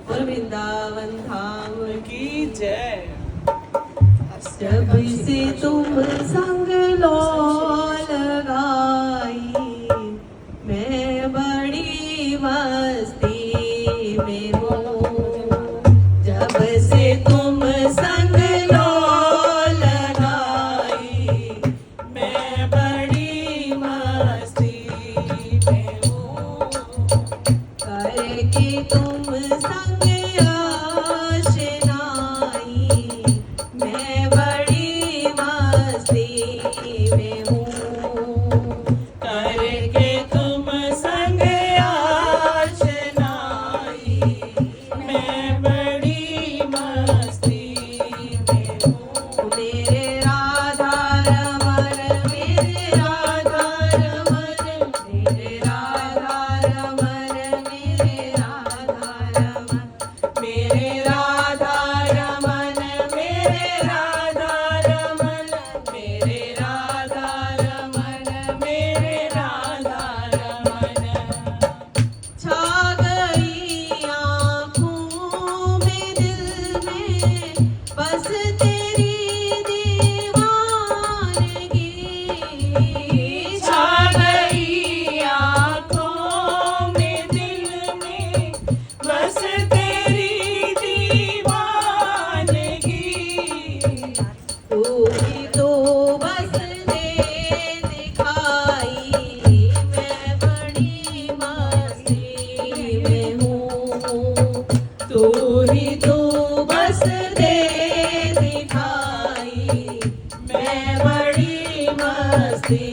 वृंदावन धाम की जय। जब से तुम संग लो लगाई, मैं बड़ी मस्ती में हूँ। जब से तुम संग लो लगाई, मैं बड़ी मस्ती में हूँ। करके तुम संग आशनाई, मैं बड़ी मस्ती में हूँ। करके तुम संग आशनाई, मैं बड़ी मस्ती में हूँ। मेरे राधा रमन, मेरे राधा रमन, मेरे राधा रमन, मेरे राधा रमन, मेरे राधा रमन, मेरे राधा रमन, मेरे राधा रमन, मेरे राधा रमन। छा गई आँखों में दिल में, बस तेरी दीवानगी। छा गई आँखों में दिल में, बस तेरी दीवानगी। तू ही तो बस दे दिखाई, मैं बड़ी मस्ती में हूँ। तू ही तो बस दे दिखाई, मैं बड़ी मस्ती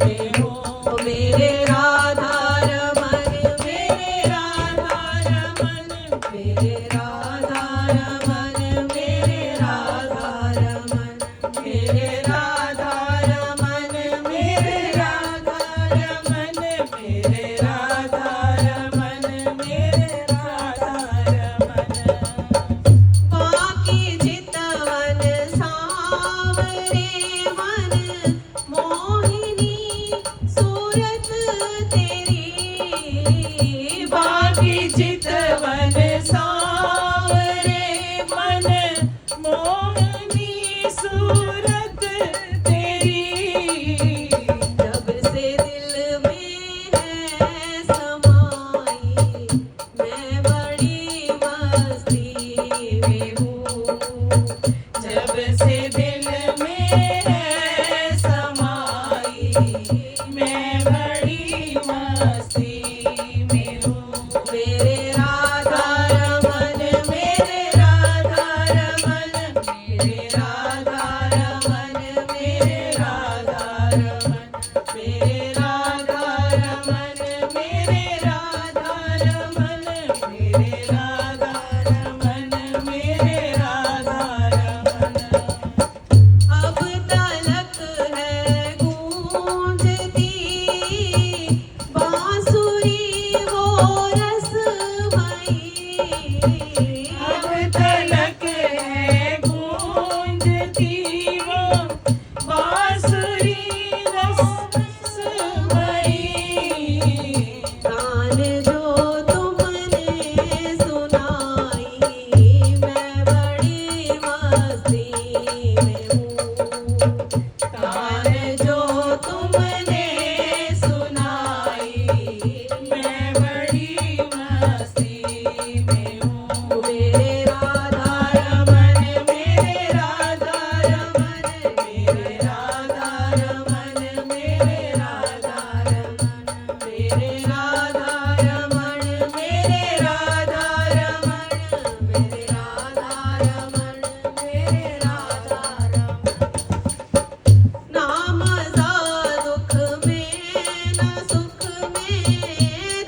में हूँ। मेरे राधा रमन, मेरे राधा रमन, मेरे राधा रमन, मेरे राधा रमन, मेरे राधा रमन, मेरे राधा रमन, मेरे राधा रमन, मेरे राधा रमन। बाकी चितवन सांवरे मन, मोहिनी सूरत तेरी। बाकी चितवन सांवरे मन, मोहिनी सूरत तेरी। जब से दिल में है समाई, मैं बड़ी मस्ती में हूँ। जब से दिल में है समाई, मैं बड़ी मस्ती में हूँ। मेरे राधा रमन, मेरे राधा रमन, मेरे राधा रमन, मेरे राधा रमन, मेरे राधा रमन, मेरे राधा रमन, मेरे राधा रमन, मेरे राधा रमन। अब तलक है गूंजती बांसुरी वो रसमयी। अब तलक है गूंजती वो बांसुरी रसमयी। गान जो तुमने सुनाई, मैं बड़ी मस्ती में हूँ। गान जो तुमने सुनाई, मैं बड़ी मस्ती में हूँ। मेरे राधा रमन, मेरे राधा रमन, मेरे राधा रमन, मेरे राधा रमन, मेरे राधा रमन, मेरे राधा रमन, मेरे राधा रमन, मेरे राधा रमन। ना मज़ा दुख में, ना सुख में,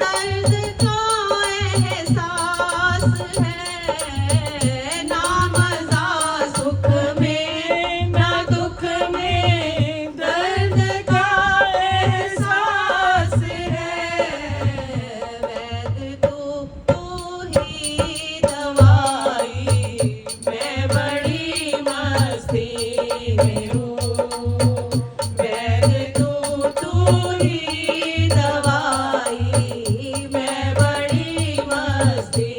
दर्द का एहसास है। ना मज़ा सुख में, ना दुख में, दर्द का एहसास है। वैद तू ही दवाई, मैं बड़ी मस्ती में हूँ। वैद तू ही दवाई, मैं नमस्ते